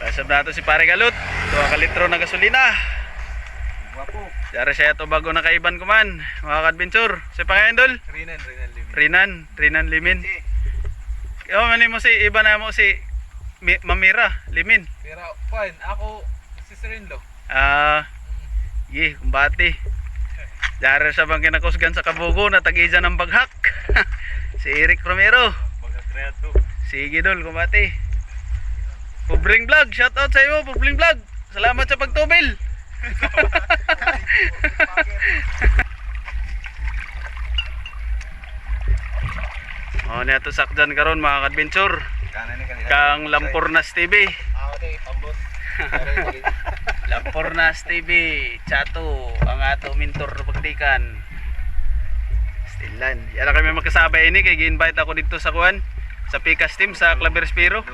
Kasab na to si Pare Galot. 2 ka litro na gasolina. Wapo. Dari siya to bago na kaiban ko man. Mga ka-adventure. Si Pangayandol? Rinan Limin. Ikaw man mo si iba na mo si Mamira Limin. Pero fine, ako si Sirinlo. Kumbati. Dari sa bang kinakusgan sa Kabugo na tag-iza ng baghak. Si Eric Romero. Baghak na to. Sige dol, kumbati. Publing Vlog, shout out sa iyo, Publing Vlog. Salamat sa pagtubil. Niya to sakdan karon mga ka-adventure. Kang Lampurnas TV. Pambot. Lampurnas TV, Chato, ang ato mentor pagtikan. Stilan. Yara kami magkasabay ini kay gi-invite ako dito sa kuan, sa Picas team sa Claverspiro.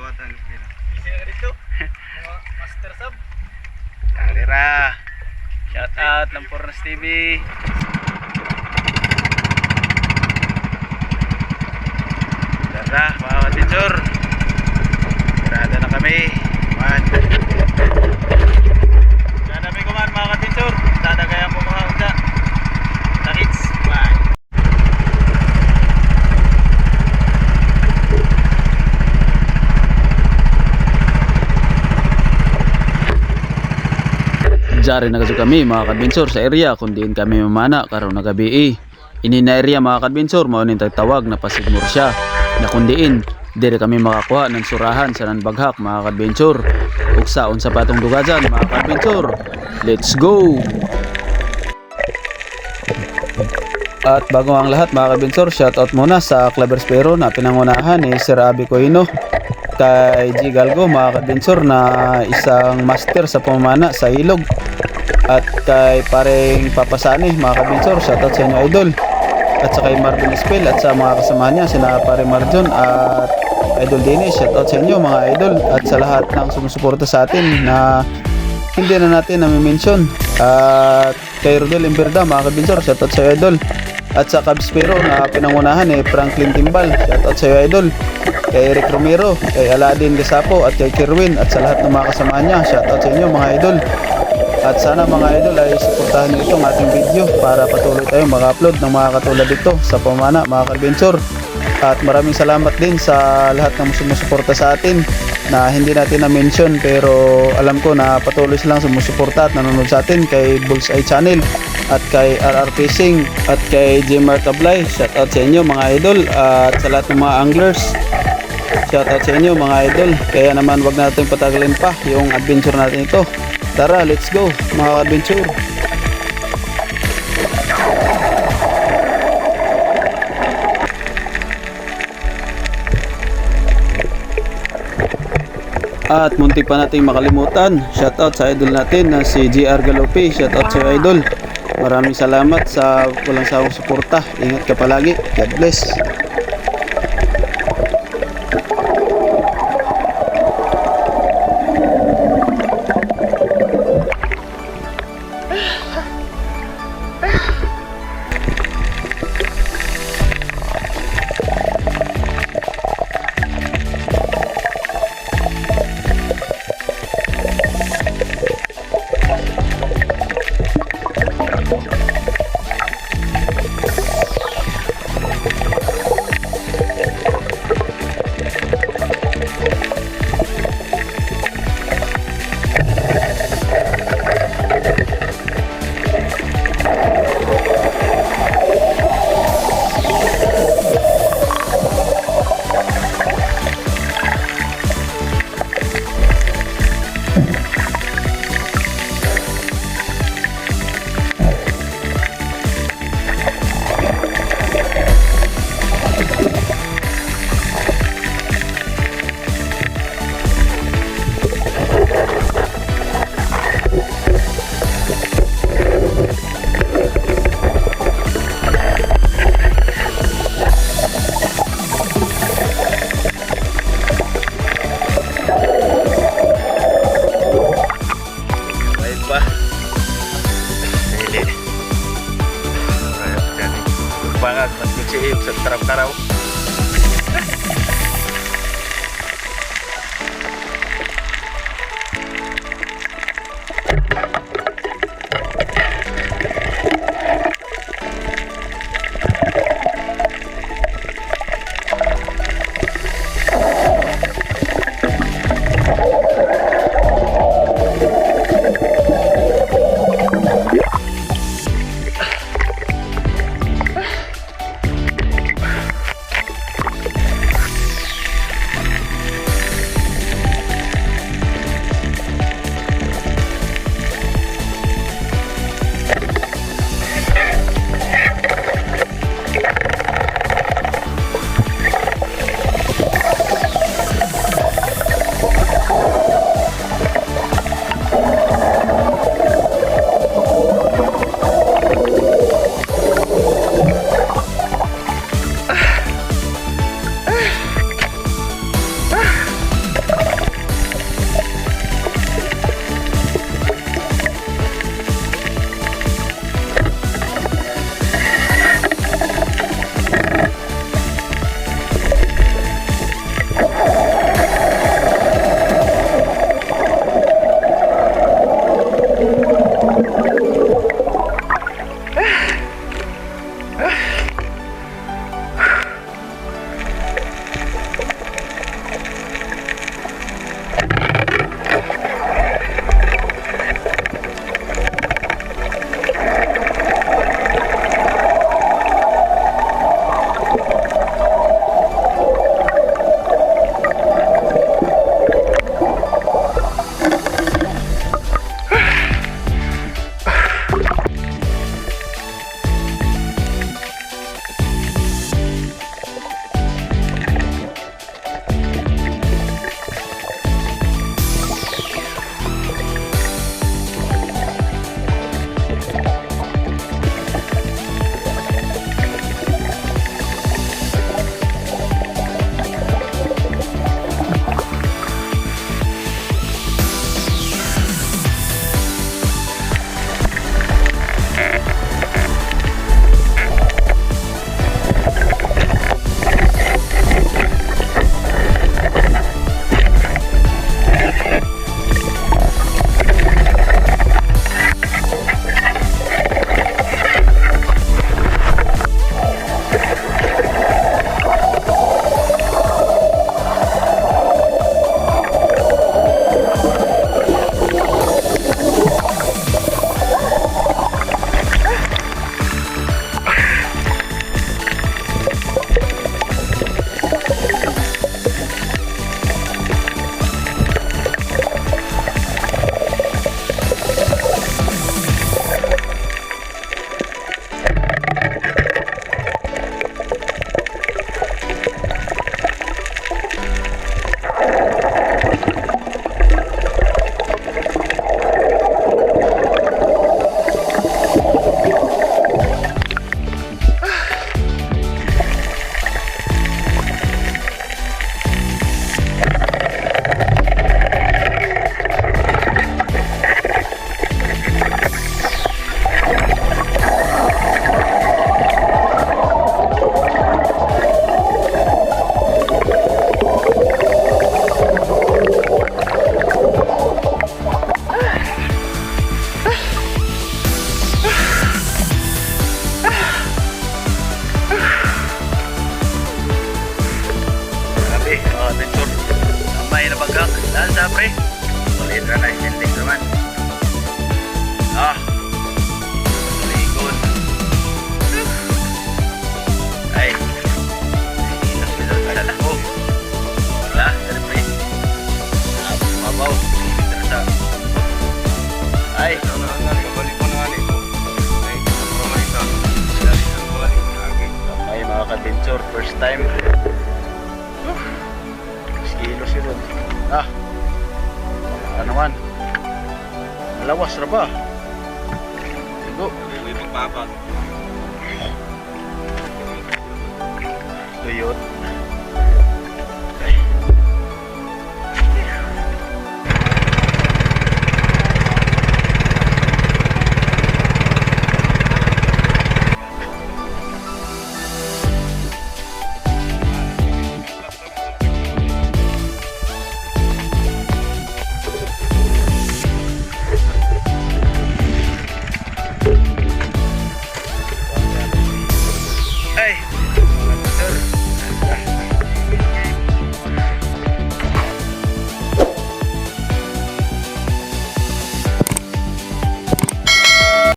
Dito. Master sub. Kalira. Shout out Lampurnas TV. Tara, mga ka-adventure. Tirada na kami. Man. Dadami ko man mga ka-adventure. Dadagayan po mga unja. Takits. Bye. Jari na kami mga ka-adventure sa area kundiin kami mamana karon na gabi. Ini na area mga ka-adventure mao ning tawag na Pasigmur siya. Na kundiin dire kami makakuha ng surahan sa nanbaghak mga ka-adventure. Ug saon sa patong dugajan mga ka-adventure. Let's go. At bago ang lahat mga ka-adventure, shoutout muna sa Claverspiro na pinangunahan ni Sir Abi Coino, kay G Galgo mga ka-adventure na isang master sa pamana sa ilog, at kay Pareng Papasani mga ka-adventure, shoutout sa inyo idol, at sa kay Marvin Espel at sa mga kasama niya sina Pare Marjon at Idol Dennis, shoutout sa inyo mga idol, at sa lahat ng sumusuporta sa atin na hindi na natin nami-mention, at kay Rodel Imberda mga ka-adventure, shoutout sa iyo idol, at sa Cabspiro na pinangunahan ni Franklin Timbal, shoutout sa iyo idol, kay Eric Romero, kay Aladin Gasapo at kay Kirwin at sa lahat ng mga kasama niya, shoutout sa inyo mga idol. At sana mga idol ay suportahan niyo itong ating video para patuloy tayong mag-upload ng mga katulad dito sa pamana mga ka-adventure. At maraming salamat din sa lahat ng sumusuporta sa atin na hindi natin na-mention, pero alam ko na patuloy silang sumusuporta at nanonood sa atin, kay Bullseye Channel at kay RR Fishing at kay Jmar Tablay, shoutout sa inyo mga idol, at sa lahat ng mga anglers, shoutout sa inyo mga idol. Kaya naman wag natin patagalin pa yung adventure natin ito. Tara, let's go mga adventure. At muntik pa nating makalimutan, shoutout sa idol natin na si GR Galope, shoutout sa idol. Maraming salamat sa walang sawang suporta. Ingat ka palagi. God bless. Bangat masih sa tarap-taraw. pre. Ulit na na, sinding naman. Likod. Ay. Ilang minutes sa lako. Wala, sir pre. Mabaw. Terasa. Ay. Kabalik ko na nga ko. Ay, kabalik ka. Kabalik ko lagi. Ay mga ka-adventure, first time. Kilos yun. Ano man? Malawas na ba? Sigo. May magbabag. Tuyot.